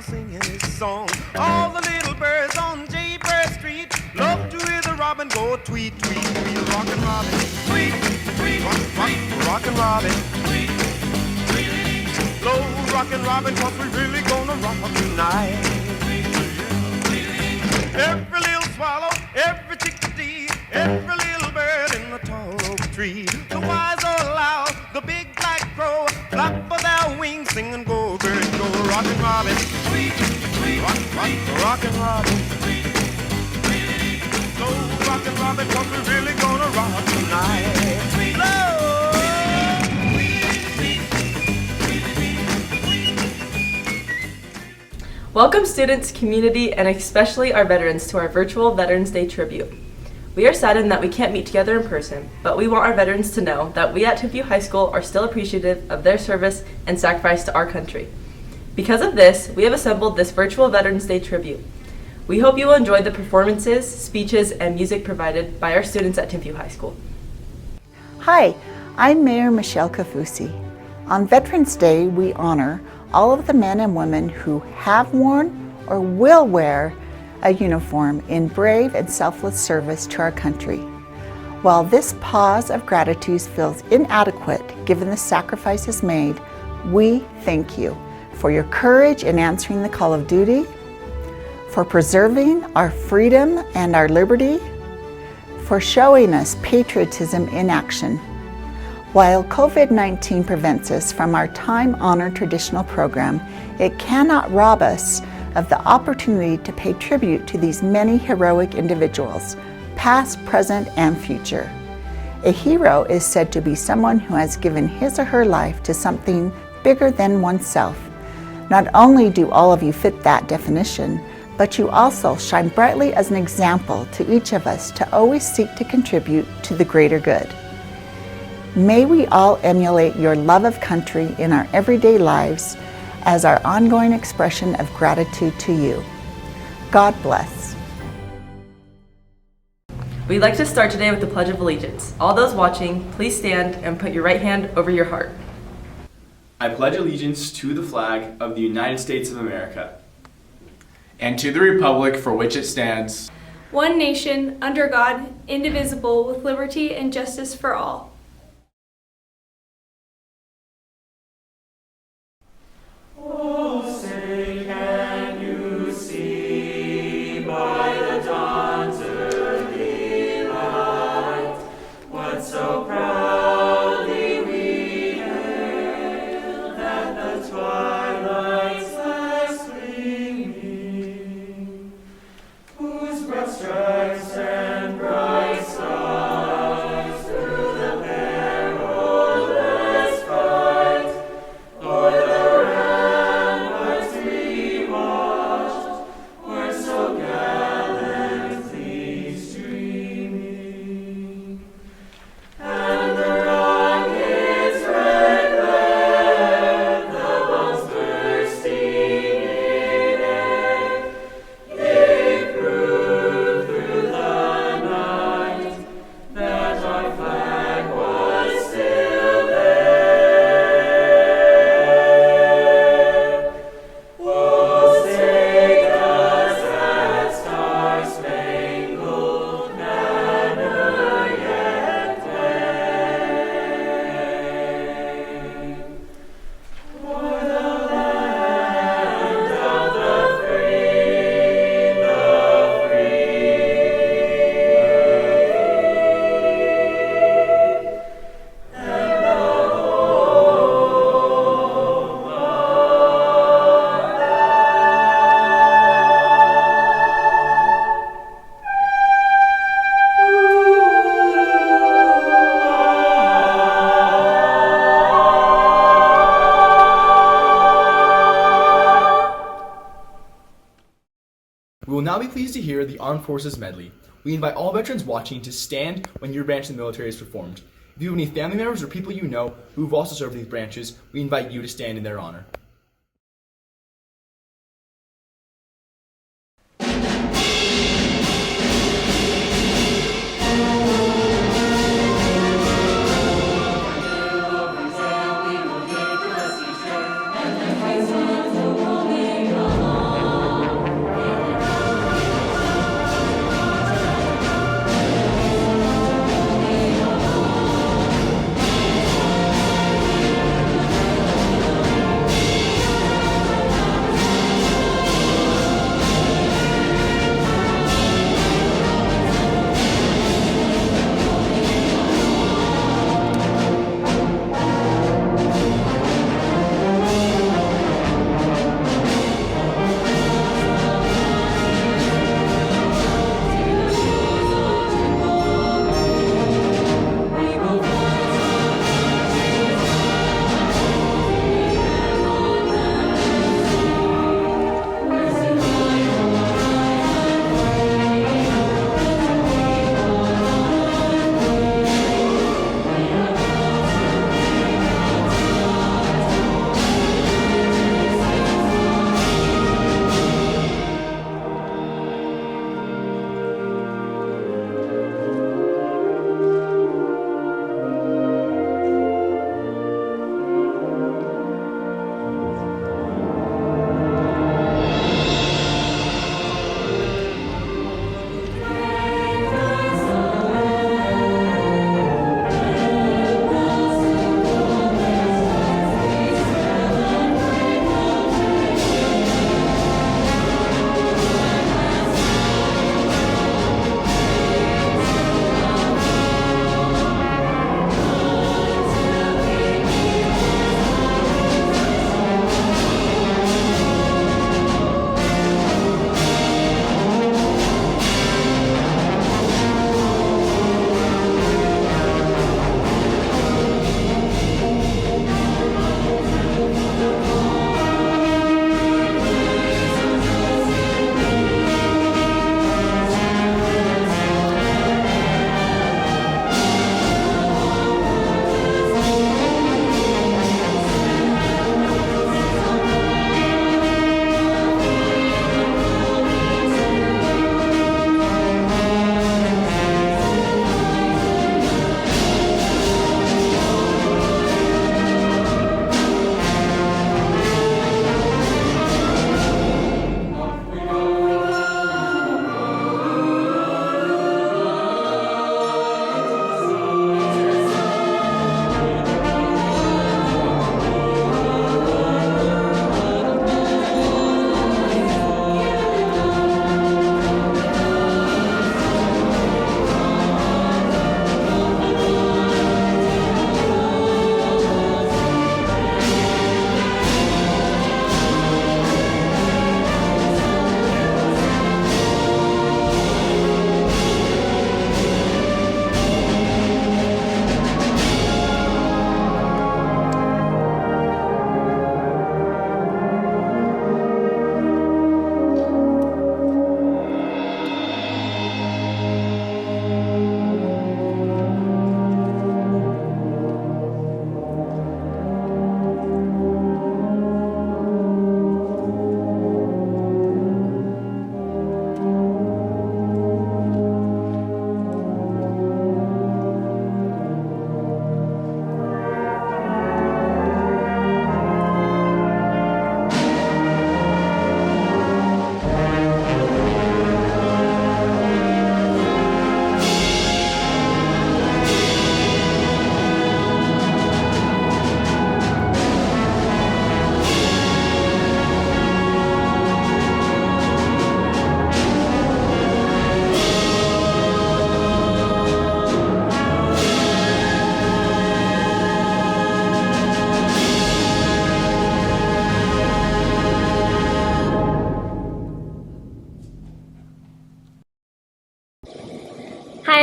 singing his song. All the little birds on Jaybird Street love to hear the robin go tweet, tweet, tweet. Rockin' Robin, tweet, tweet, rockin' Robin, tweet, tweet. Blow rockin' Robin, 'cause we really gonna rock tonight. Every little swallow, every chickadee, every little bird in the tall oak tree. The wise old owl, the big black crow, flap of their wings, sing and go, bird, go. Rockin' Robin, tweet, tweet, rockin' Robin, tweet, tweet. Go rockin' Robin, 'cause we're really gonna rock tonight. Tweet, Welcome students, community, and especially our veterans to our virtual Veterans Day tribute. We are saddened that we can't meet together in person, but we want our veterans to know that we at Timpview High School are still appreciative of their service and sacrifice to our country. Because of this, we have assembled this virtual Veterans Day tribute. We hope you will enjoy the performances, speeches, and music provided by our students at Timpview High School. Hi, I'm Mayor Michelle Kafusi. On Veterans Day, we honor all of the men and women who have worn or will wear a uniform in brave and selfless service to our country. While this pause of gratitude feels inadequate given the sacrifices made, we thank you for your courage in answering the call of duty, for preserving our freedom and our liberty, for showing us patriotism in action. While COVID-19 prevents us from our time-honored traditional program, it cannot rob us of the opportunity to pay tribute to these many heroic individuals, past, present, and future. A hero is said to be someone who has given his or her life to something bigger than oneself. Not only do all of you fit that definition, but you also shine brightly as an example to each of us to always seek to contribute to the greater good. May we all emulate your love of country in our everyday lives as our ongoing expression of gratitude to you. God bless. We'd like to start today with the Pledge of Allegiance. All those watching, please stand and put your right hand over your heart. I pledge allegiance to the flag of the United States of America and to the republic for which it stands, one nation, under God, indivisible, with liberty and justice for all. We will now be pleased to hear the Armed Forces Medley. We invite all veterans watching to stand when your branch of the military is performed. If you have any family members or people you know who have also served in these branches, we invite you to stand in their honor.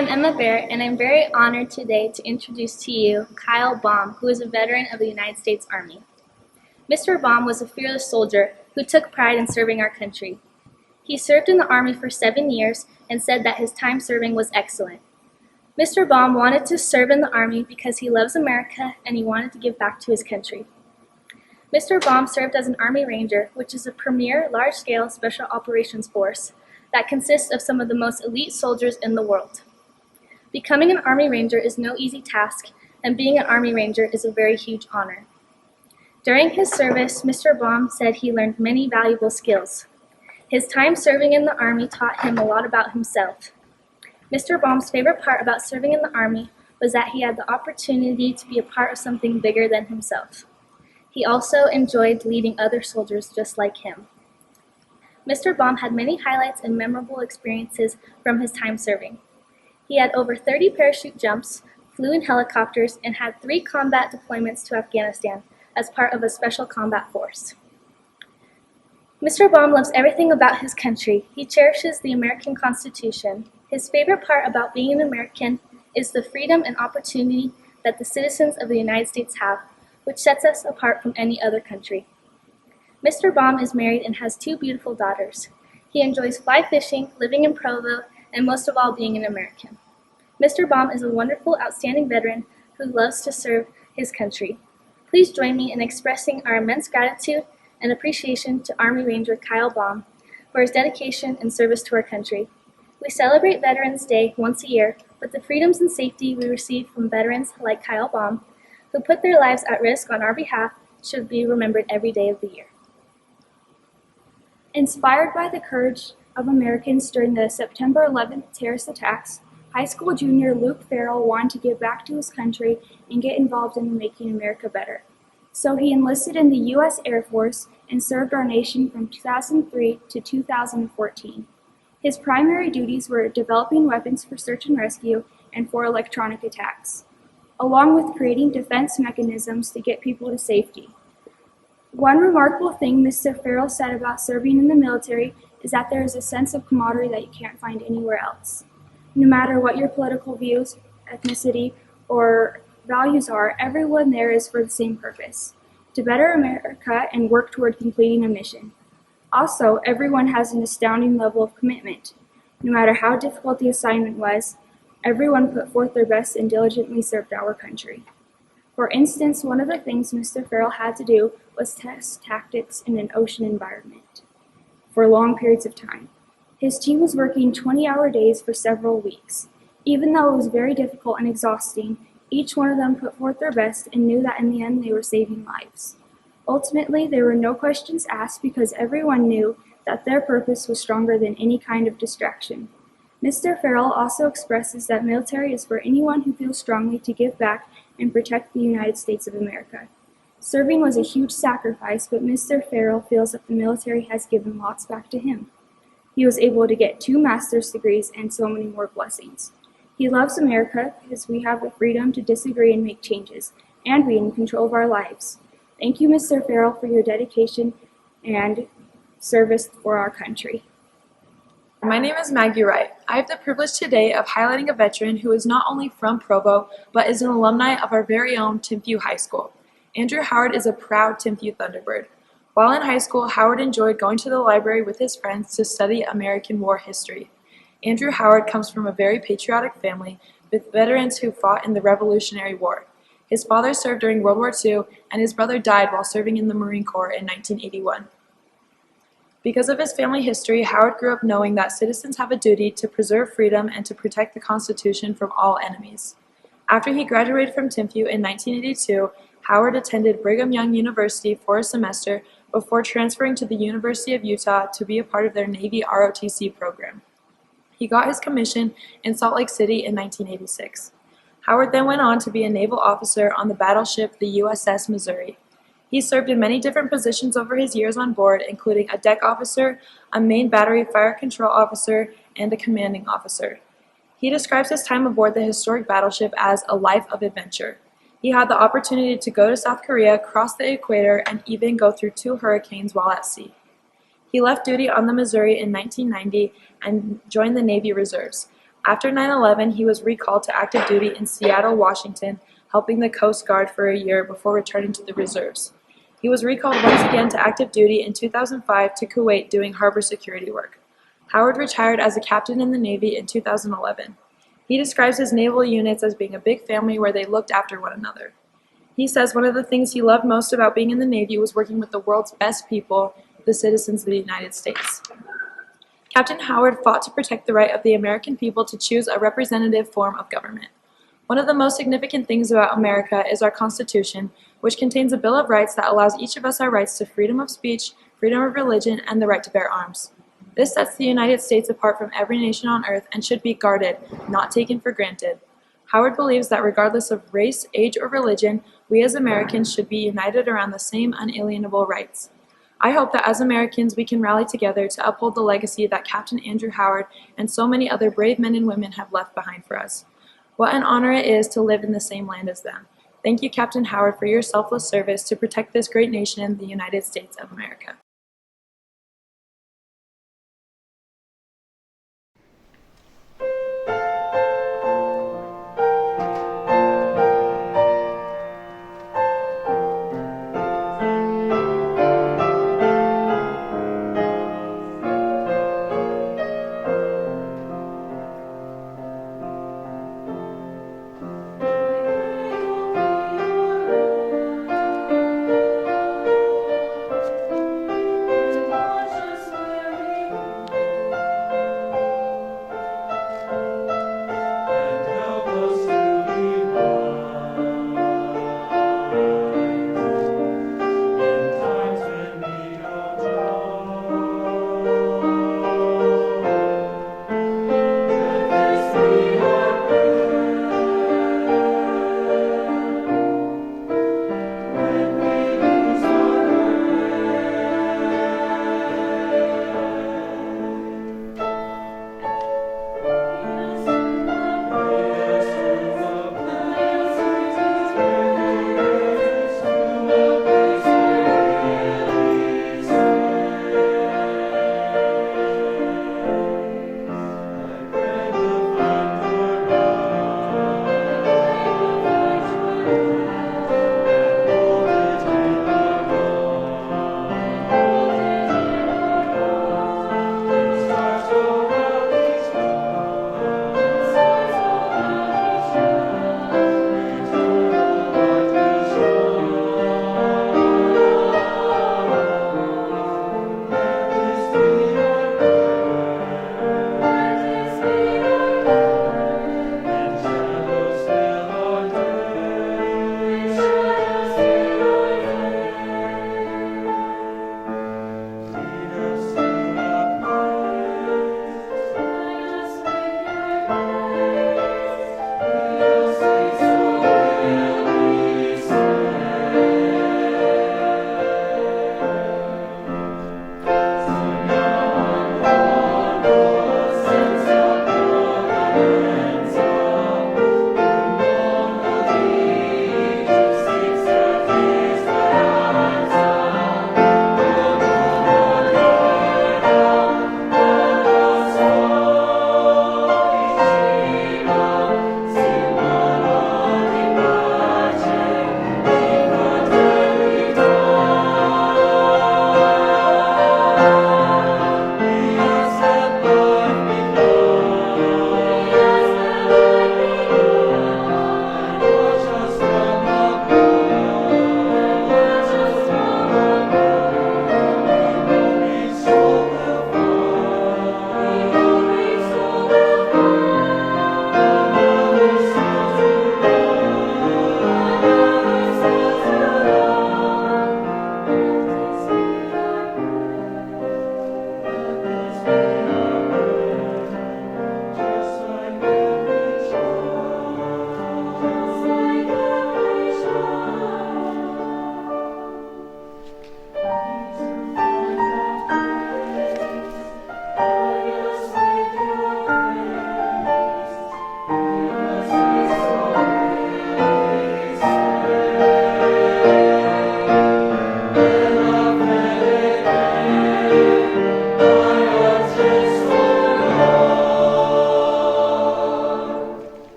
I'm Emma Bear, and I'm very honored today to introduce to you Kyle Baum, who is a veteran of the United States Army. Mr. Baum was a fearless soldier who took pride in serving our country. He served in the Army for 7 years and said that his time serving was excellent. Mr. Baum wanted to serve in the Army because he loves America and he wanted to give back to his country. Mr. Baum served as an Army Ranger, which is a premier large-scale special operations force that consists of some of the most elite soldiers in the world. Becoming an Army Ranger is no easy task, and being an Army Ranger is a very huge honor. During his service, Mr. Baum said he learned many valuable skills. His time serving in the Army taught him a lot about himself. Mr. Baum's favorite part about serving in the Army was that he had the opportunity to be a part of something bigger than himself. He also enjoyed leading other soldiers just like him. Mr. Baum had many highlights and memorable experiences from his time serving. He had over 30 parachute jumps, flew in helicopters, and had 3 combat deployments to Afghanistan as part of a special combat force. Mr. Baum loves everything about his country. He cherishes the American Constitution. His favorite part about being an American is the freedom and opportunity that the citizens of the United States have, which sets us apart from any other country. Mr. Baum is married and has 2 beautiful daughters. He enjoys fly fishing, living in Provo, and most of all being an American. Mr. Baum is a wonderful, outstanding veteran who loves to serve his country. Please join me in expressing our immense gratitude and appreciation to Army Ranger Kyle Baum for his dedication and service to our country. We celebrate Veterans Day once a year, but the freedoms and safety we receive from veterans like Kyle Baum, who put their lives at risk on our behalf, should be remembered every day of the year. Inspired by the courage of Americans during the September 11th terrorist attacks, high school junior Luke Farrell wanted to give back to his country and get involved in making America better. So he enlisted in the U.S. Air Force and served our nation from 2003 to 2014. His primary duties were developing weapons for search and rescue and for electronic attacks, along with creating defense mechanisms to get people to safety. One remarkable thing Mr. Farrell said about serving in the military is that there is a sense of camaraderie that you can't find anywhere else. No matter what your political views, ethnicity, or values are, everyone there is for the same purpose: to better America and work toward completing a mission. Also, everyone has an astounding level of commitment. No matter how difficult the assignment was, everyone put forth their best and diligently served our country. For instance, one of the things Mr. Farrell had to do was test tactics in an ocean environment for long periods of time. His team was working 20-hour days for several weeks. Even though it was very difficult and exhausting, each one of them put forth their best and knew that in the end they were saving lives. Ultimately, there were no questions asked because everyone knew that their purpose was stronger than any kind of distraction. Mr. Farrell also expresses that military is for anyone who feels strongly to give back and protect the United States of America. Serving was a huge sacrifice, but Mr. Farrell feels that the military has given lots back to him. He was able to get 2 master's degrees and so many more blessings. He loves America because we have the freedom to disagree and make changes, and be in control of our lives. Thank you, Mr. Farrell, for your dedication and service for our country. My name is Maggie Wright. I have the privilege today of highlighting a veteran who is not only from Provo, but is an alumni of our very own Timpview High School. Andrew Howard is a proud Timpview Thunderbird. While in high school, Howard enjoyed going to the library with his friends to study American war history. Andrew Howard comes from a very patriotic family with veterans who fought in the Revolutionary War. His father served during World War II, and his brother died while serving in the Marine Corps in 1981. Because of his family history, Howard grew up knowing that citizens have a duty to preserve freedom and to protect the Constitution from all enemies. After he graduated from Timpview in 1982, Howard attended Brigham Young University for a semester before transferring to the University of Utah to be a part of their Navy ROTC program. He got his commission in Salt Lake City in 1986. Howard then went on to be a naval officer on the battleship the USS Missouri. He served in many different positions over his years on board, including a deck officer, a main battery fire control officer, and a commanding officer. He describes his time aboard the historic battleship as a life of adventure. He had the opportunity to go to South Korea, cross the equator, and even go through 2 hurricanes while at sea. He left duty on the Missouri in 1990 and joined the Navy Reserves. After 9/11, he was recalled to active duty in Seattle, Washington, helping the Coast Guard for a year before returning to the reserves. He was recalled once again to active duty in 2005 to Kuwait doing harbor security work. Howard retired as a captain in the Navy in 2011. He describes his naval units as being a big family where they looked after one another. He says one of the things he loved most about being in the Navy was working with the world's best people, the citizens of the United States. Captain Howard fought to protect the right of the American people to choose a representative form of government. One of the most significant things about America is our Constitution, which contains a Bill of Rights that allows each of us our rights to freedom of speech, freedom of religion, and the right to bear arms. This sets the United States apart from every nation on earth and should be guarded, not taken for granted. Howard believes that regardless of race, age, or religion, we as Americans should be united around the same unalienable rights. I hope that as Americans we can rally together to uphold the legacy that Captain Andrew Howard and so many other brave men and women have left behind for us. What an honor it is to live in the same land as them. Thank you, Captain Howard, for your selfless service to protect this great nation, the United States of America.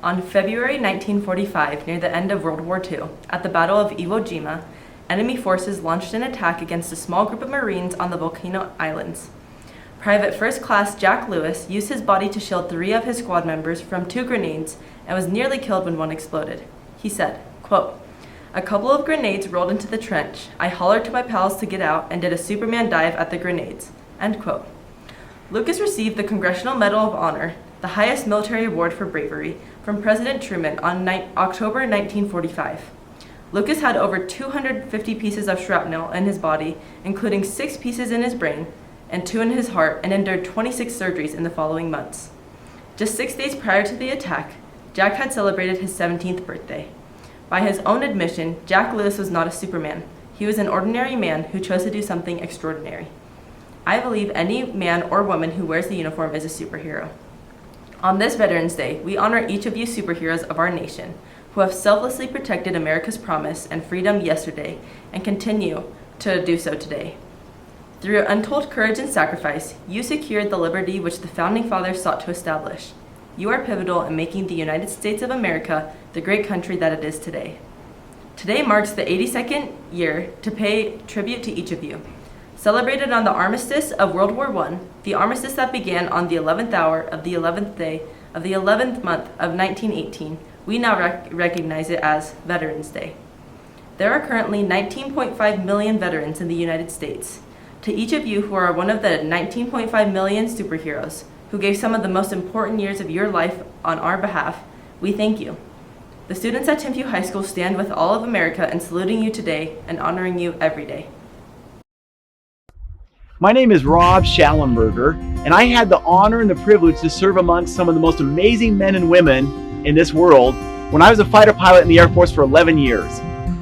On February 1945, near the end of World War II, at the Battle of Iwo Jima, enemy forces launched an attack against a small group of Marines on the Volcano Islands. Private First Class Jack Lewis used his body to shield 3 of his squad members from 2 grenades and was nearly killed when one exploded. He said, quote, "A couple of grenades rolled into the trench. I hollered to my pals to get out and did a Superman dive at the grenades." End quote. Lucas received the Congressional Medal of Honor, the highest military award for bravery, from President Truman on October 1945. Lucas had over 250 pieces of shrapnel in his body, including 6 pieces in his brain and 2 in his heart, and endured 26 surgeries in the following months. Just 6 days prior to the attack, Jack had celebrated his 17th birthday. By his own admission, Jack Lewis was not a Superman. He was an ordinary man who chose to do something extraordinary. I believe any man or woman who wears the uniform is a superhero. On this Veterans Day, we honor each of you superheroes of our nation who have selflessly protected America's promise and freedom yesterday and continue to do so today. Through untold courage and sacrifice, you secured the liberty which the Founding Fathers sought to establish. You are pivotal in making the United States of America the great country that it is today. Today marks the 82nd year to pay tribute to each of you. Celebrated on the armistice of World War I, the armistice that began on the 11th hour of the 11th day of the 11th month of 1918, we now recognize it as Veterans Day. There are currently 19.5 million veterans in the United States. To each of you who are one of the 19.5 million superheroes who gave some of the most important years of your life on our behalf, we thank you. The students at Timpview High School stand with all of America in saluting you today and honoring you every day. My name is Rob Schallenberger, and I had the honor and the privilege to serve amongst some of the most amazing men and women in this world when I was a fighter pilot in the Air Force for 11 years.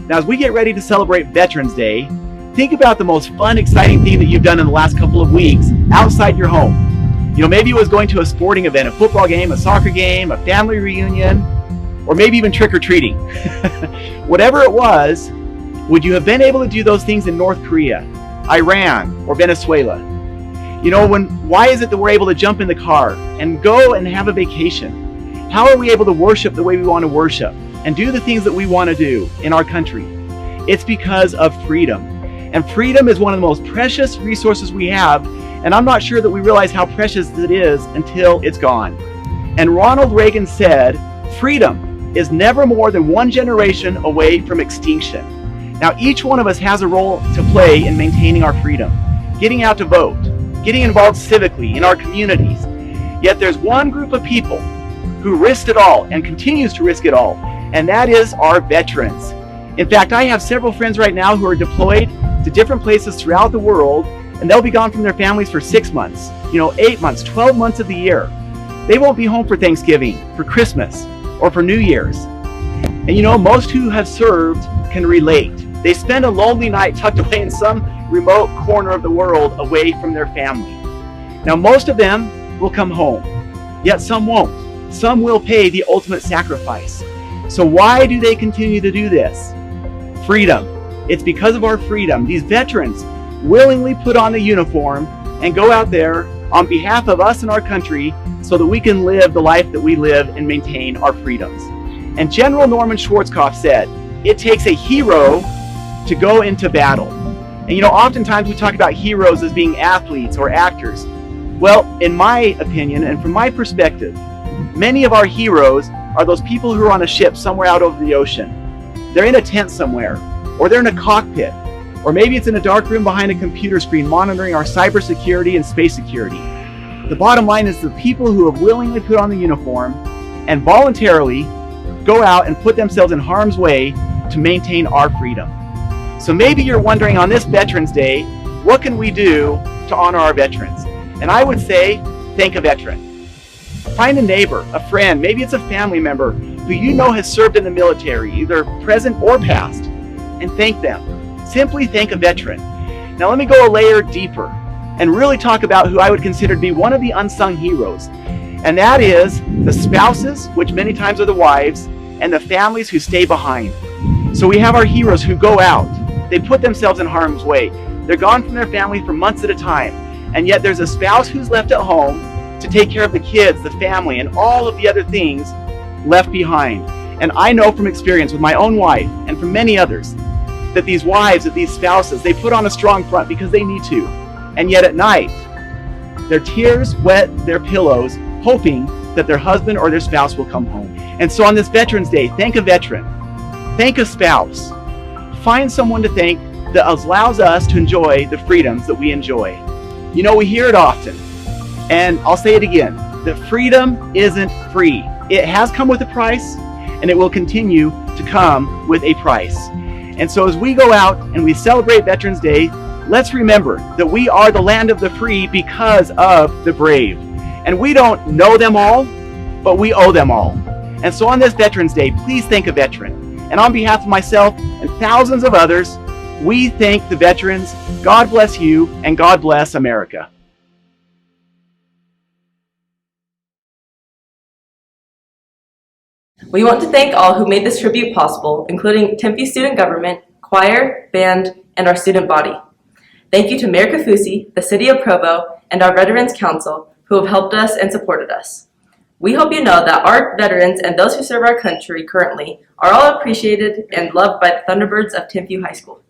Now, as we get ready to celebrate Veterans Day, think about the most fun, exciting thing that you've done in the last couple of weeks outside your home. You know, maybe it was going to a sporting event, a football game, a soccer game, a family reunion, or maybe even trick-or-treating. Whatever it was, would you have been able to do those things in North Korea, Iran, or Venezuela? You know, why is it that we're able to jump in the car and go and have a vacation? How are we able to worship the way we want to worship and do the things that we want to do in our country? It's because of freedom. And freedom is one of the most precious resources we have, and I'm not sure that we realize how precious it is until it's gone. And Ronald Reagan said, freedom is never more than one generation away from extinction. Now, each one of us has a role to play in maintaining our freedom, getting out to vote, getting involved civically in our communities. Yet there's one group of people who risked it all and continues to risk it all, and that is our veterans. In fact, I have several friends right now who are deployed to different places throughout the world, and they'll be gone from their families for 6 months, 8 months, 12 months of the year. They won't be home for Thanksgiving, for Christmas, or for New Year's. And most who have served can relate. They spend a lonely night tucked away in some remote corner of the world away from their family. Now, most of them will come home, yet some won't. Some will pay the ultimate sacrifice. So why do they continue to do this? Freedom. It's because of our freedom. These veterans willingly put on the uniform and go out there on behalf of us and our country so that we can live the life that we live and maintain our freedoms. And General Norman Schwarzkopf said, it takes a hero to go into battle. And oftentimes we talk about heroes as being athletes or actors. Well, in my opinion and from my perspective, many of our heroes are those people who are on a ship somewhere out over the ocean. They're in a tent somewhere, or they're in a cockpit, or maybe it's in a dark room behind a computer screen monitoring our cybersecurity and space security. The bottom line is the people who have willingly put on the uniform and voluntarily go out and put themselves in harm's way to maintain our freedom. So maybe you're wondering on this Veterans Day, what can we do to honor our veterans? And I would say, thank a veteran. Find a neighbor, a friend, maybe it's a family member who has served in the military, either present or past, and thank them. Simply thank a veteran. Now let me go a layer deeper and really talk about who I would consider to be one of the unsung heroes. And that is the spouses, which many times are the wives, and the families who stay behind. So we have our heroes who go out. They put themselves in harm's way. They're gone from their family for months at a time. And yet there's a spouse who's left at home to take care of the kids, the family, and all of the other things left behind. And I know from experience with my own wife and from many others that these wives, that these spouses, they put on a strong front because they need to. And yet at night, their tears wet their pillows, hoping that their husband or their spouse will come home. And so on this Veterans Day, thank a veteran, thank a spouse, find someone to thank that allows us to enjoy the freedoms that we enjoy. You know, we hear it often, and I'll say it again, that freedom isn't free. It has come with a price, and it will continue to come with a price. And so as we go out and we celebrate Veterans Day, let's remember that we are the land of the free because of the brave. And we don't know them all, but we owe them all. And so on this Veterans Day, please thank a veteran. And on behalf of myself and thousands of others, we thank the veterans. God bless you, and God bless America. We want to thank all who made this tribute possible, including Timpview Student Government, choir, band, and our student body. Thank you to Mayor Kafusi, the City of Provo, and our Veterans Council, who have helped us and supported us. We hope you know that our veterans and those who serve our country currently are all appreciated and loved by the Thunderbirds of Timpview High School.